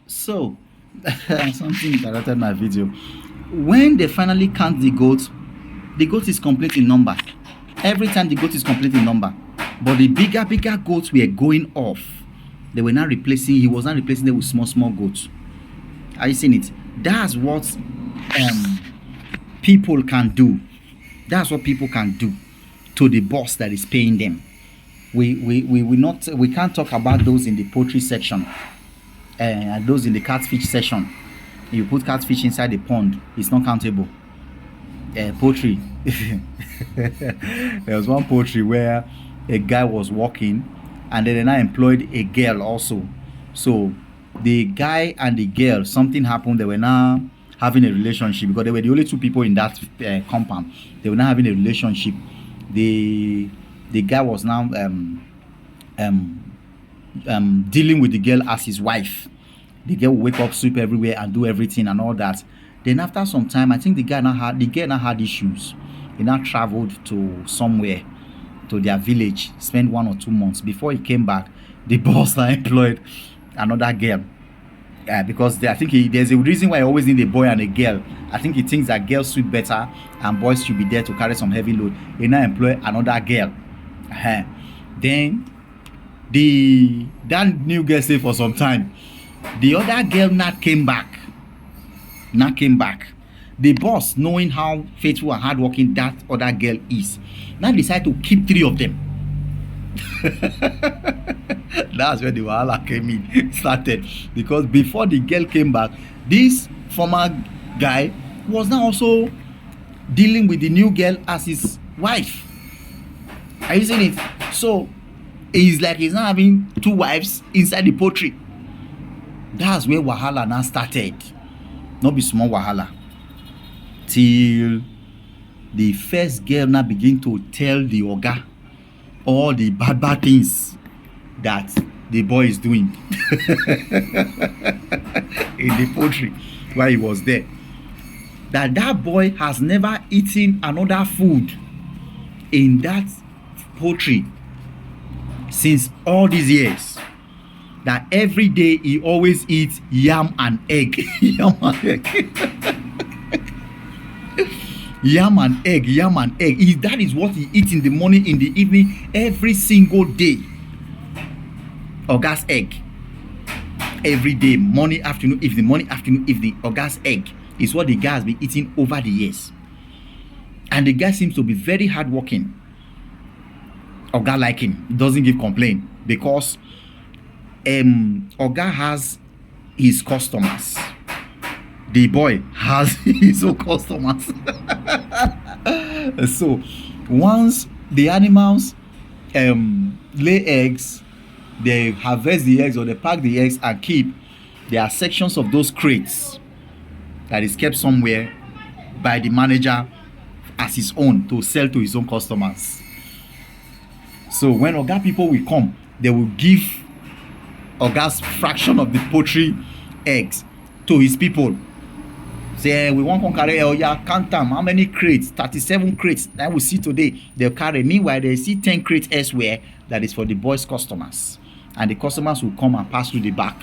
So, something interrupted my video. When they finally count the goat is complete in number. Every time the goat is complete in number. But the bigger goats were going off. They were not replacing, he was not replacing them with small goats. Are you seeing it? That's what um, people can do. That's what people can do to the boss that is paying them. We can't talk about those in the poultry section and those in the catfish section. You put catfish inside the pond, it's not countable. Poultry. There was one poultry where a guy was walking and then they now employed a girl also. So the guy and the girl, something happened. They were now having a relationship because they were the only two people in that compound. They were now having a relationship. The guy was now dealing with the girl as his wife. The girl will wake up, sweep everywhere, and do everything and all that. Then after some time, I think the girl now had issues. He now traveled to somewhere, to their village, spent 1 or 2 months. Before he came back, the boss now employed another girl. Because I think there's a reason why I always need a boy and a girl. I think he thinks that girls sweep better and boys should be there to carry some heavy load. He now employ another girl. Then that new girl stayed for some time. The other girl not came back. The boss, knowing how faithful and hardworking that other girl is, now decided to keep 3 of them. That's where the wahala started. Because before the girl came back, this former guy was now also dealing with the new girl as his wife. Are you seeing it? So it's like he's now having 2 wives inside the poultry. That's where wahala now started. Not be small wahala. Till the first girl now begin to tell the oga all the bad things that the boy is doing in the poultry while he was there. That boy has never eaten another food in that poultry since all these years. That every day he always eats yam and egg. Yam and egg. Yam and egg. That is what he eats in the morning, in the evening, every single day. Oga's egg. Every day, morning, afternoon, evening. Oga's egg is what the guy has been eating over the years. And the guy seems to be very hardworking. Oga like him. Doesn't give complaint because Oga has his customers. The boy has his own customers. So once the animals lay eggs, they harvest the eggs or they pack the eggs and keep. There are sections of those crates that is kept somewhere by the manager as his own to sell to his own customers. So when Oga people will come, they will give Oga's fraction of the poultry eggs to his people. Say, we want to carry, count them. How many crates? 37 crates that we see today. They'll carry. Meanwhile, they see 10 crates elsewhere that is for the boys' customers. And the customers will come and pass through the back.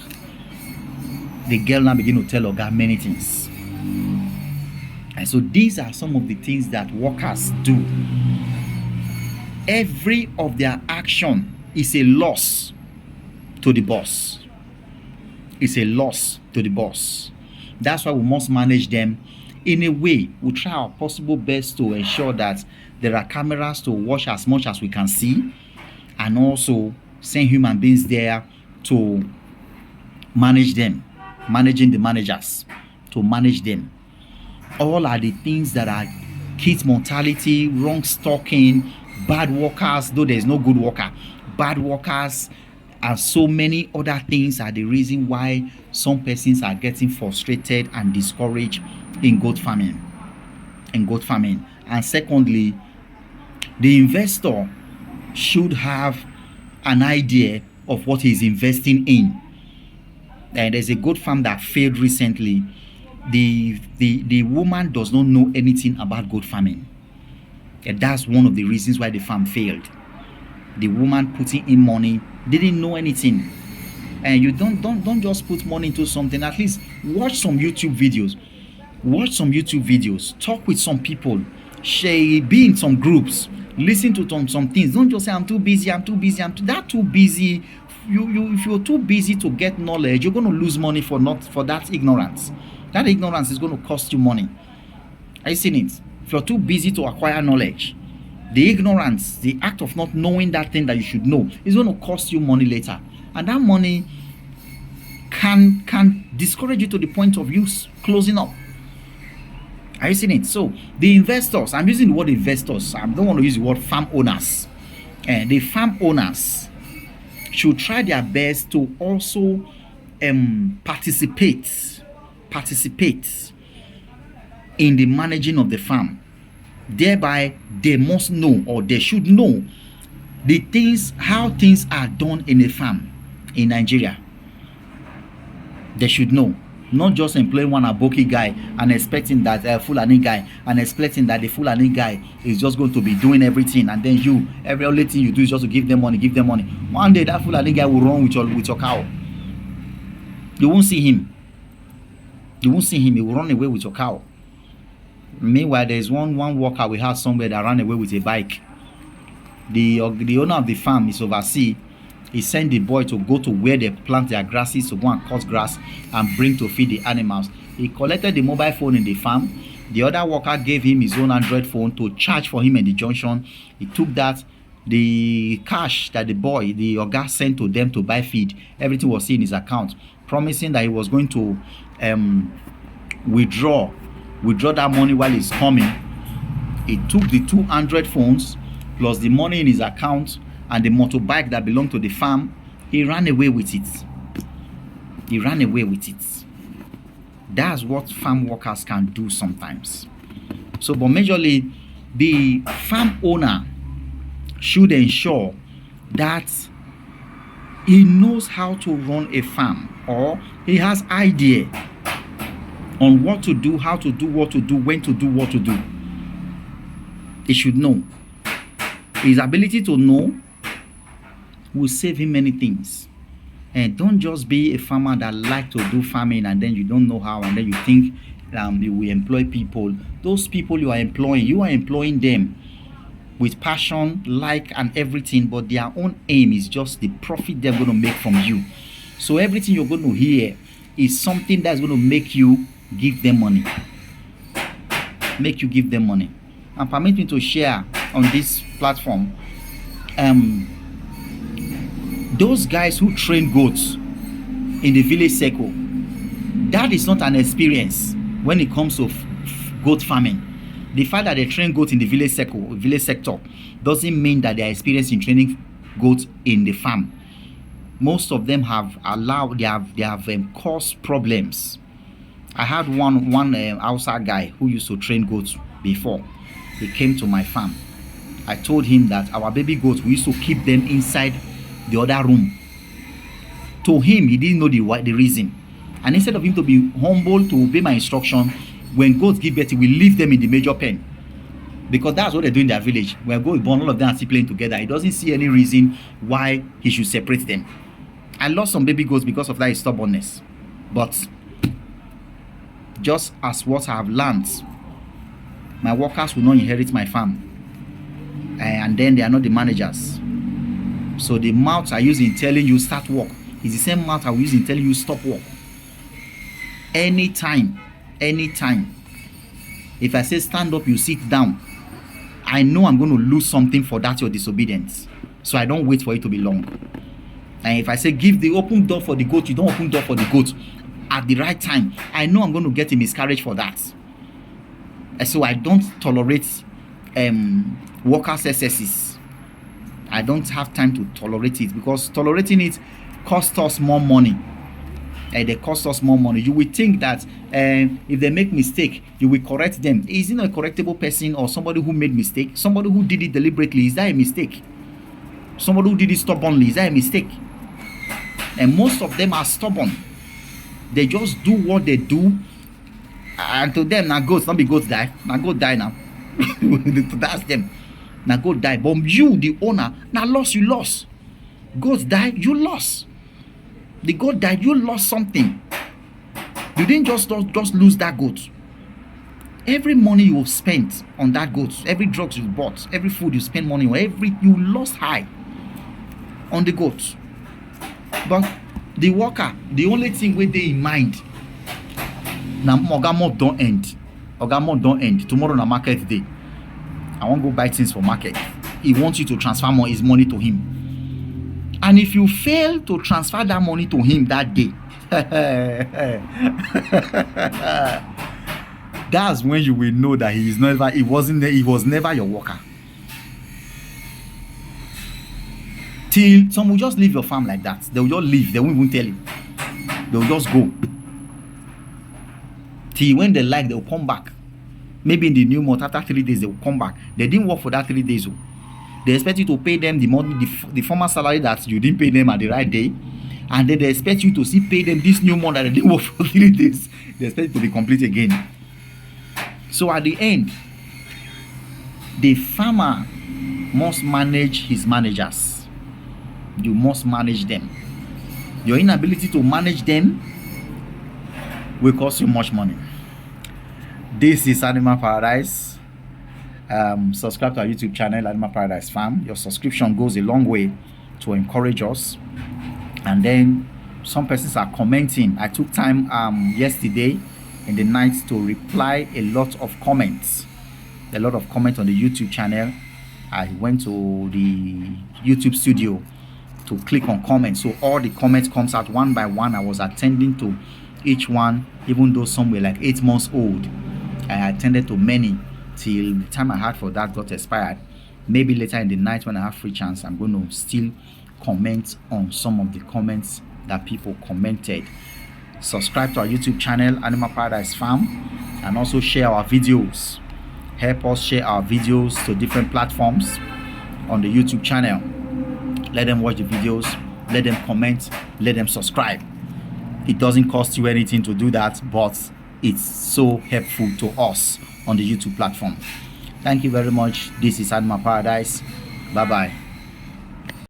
The girl now begin to tell Oga many things. And so these are some of the things that workers do. Every of their action is a loss to the boss. It's a loss to the boss. That's why we must manage them in a way. We try our possible best to ensure that there are cameras to watch as much as we can see, and also send human beings there to manage them, managing the managers, to manage them. All are the things that are kids mortality, wrong stocking, bad workers, though there's no good worker, bad workers, and so many other things are the reason why some persons are getting frustrated and discouraged in goat farming. And secondly, the investor should have an idea of what he's investing in. And there's a goat farm that failed recently. The woman does not know anything about goat farming. And that's one of the reasons why the farm failed. The woman putting in money didn't know anything. And you don't just put money into something. At least watch some YouTube videos. Watch some YouTube videos. Talk with some people. Share, be in some groups. Listen to some things. Don't just say I'm too busy. I'm too busy. That too busy. You if you're too busy to get knowledge, you're going to lose money for that ignorance. That ignorance is going to cost you money. I seen it. If you're too busy to acquire knowledge, the ignorance, the act of not knowing that thing that you should know, is going to cost you money later. And that money can discourage you to the point of you closing up. Are you seeing it? So the investors, I'm using the word investors. I don't want to use the word farm owners. The farm owners should try their best to also participate in the managing of the farm. Thereby, they must know, or they should know, the things, how things are done in a farm in Nigeria. They should know. Not just employing one Aboki guy and expecting that Fulani guy, and expecting that the Fulani guy is just going to be doing everything, and then every only thing you do is just to give them money. One day that Fulani guy will run with your cow. You won't see him. He will run away with your cow. Meanwhile, there's one worker we had somewhere that ran away with a bike. The owner of the farm is overseas. He sent the boy to go to where they plant their grasses, to go and cut grass and bring to feed the animals. He collected the mobile phone in the farm. The other worker gave him his own Android phone to charge for him at the junction. He took that. The cash that the Oga sent to them to buy feed, everything was in his account, promising that he was going to withdraw that money while he's coming. He took the 2 Android phones plus the money in his account and the motorbike that belonged to the farm. He ran away with it. That's what farm workers can do sometimes. So, but majorly, the farm owner should ensure that he knows how to run a farm, or he has idea on what to do, how to do what to do, when to do what to do. He should know. His ability to know will save him many things. And don't just be a farmer that like to do farming and then you don't know how, and then you think you will employ people. Those people you are employing them with passion, like, and everything, but their own aim is just the profit they're going to make from you. So everything you're going to hear is something that's going to make you give them money. And permit me to share on this platform. Those guys who train goats in the village circle, that is not an experience when it comes to goat farming. The fact that they train goats in the village sector doesn't mean that they are experienced in training goats in the farm. Most of them have caused problems. I had one outside guy who used to train goats before. He came to my farm. I told him that our baby goats, we used to keep them inside the other room. To him, he didn't know the reason. And instead of him to be humble to obey my instruction, when goats give birth, we leave them in the major pen. Because that's what they do in their village. When goats born, all of them are still playing together. He doesn't see any reason why he should separate them. I lost some baby goats because of that stubbornness. But just as what I have learned, my workers will not inherit my farm. And then they are not the managers. So the mouth I use in telling you start work is the same mouth I will use in telling you stop work. Anytime. If I say stand up, you sit down, I know I'm going to lose something for that your disobedience. So I don't wait for it to be long. And if I say give the open door for the goat, you don't open door for the goat at the right time, I know I'm going to get a miscarriage for that. And so I don't tolerate workers' excesses. I don't have time to tolerate it, because tolerating it costs us more money. They cost us more money. You will think that if they make mistake, you will correct them. Is it not a correctable person or somebody who made mistake? Somebody who did it deliberately, is that a mistake? Somebody who did it stubbornly, is that a mistake? And most of them are stubborn. They just do what they do. And to them, now goats, not be goats die. Now goat die now. That's them. Now goat die. But you, the owner, now loss, you lost. Goats die, you lost. The goat died. You lost something. You didn't just lose that goat. Every money you spent on that goat, every drugs you bought, every food you spent money on, you lost high on the goat. But the worker, the only thing wey dey in mind na oga month don end. Oga month don end. Tomorrow na market day. I wan go buy things for market. He wants you to transfer his money to him. And if you fail to transfer that money to him that day, that's when you will know that he was never your worker. Till some will just leave your farm like that. They will just leave. They won't even tell you. They will just go. Till when they like, they will come back. Maybe in the new month, after 3 days, they will come back. They didn't work for that 3 days. They expect you to pay them the money, the former salary that you didn't pay them at the right day. And then they expect you to still pay them this new month that they didn't work for 3 days. They expect it to be complete again. So at the end, the farmer must manage his managers. You must manage them. Your inability to manage them will cost you much money. This is Animal Paradise. Subscribe to our YouTube channel, Animal Paradise Farm. Your subscription goes a long way to encourage us. And then some persons are commenting. I took time yesterday in the night to reply a lot of comments. A lot of comments on the YouTube channel. I went to the YouTube studio to click on comments. So all the comments comes out one by one. I was attending to each one, even though some were like 8 months old. I attended to many till the time I had for that got expired. Maybe later in the night when I have free chance, I'm going to still comment on some of the comments that people commented. Subscribe to our YouTube channel, Animal Paradise Farm, and also share our videos. Help us share our videos to different platforms on the YouTube channel. Let them watch the videos, let them comment, let them subscribe. It doesn't cost you anything to do that, but it's so helpful to us on the YouTube platform. Thank you very much. This is Animal Paradise. Bye bye.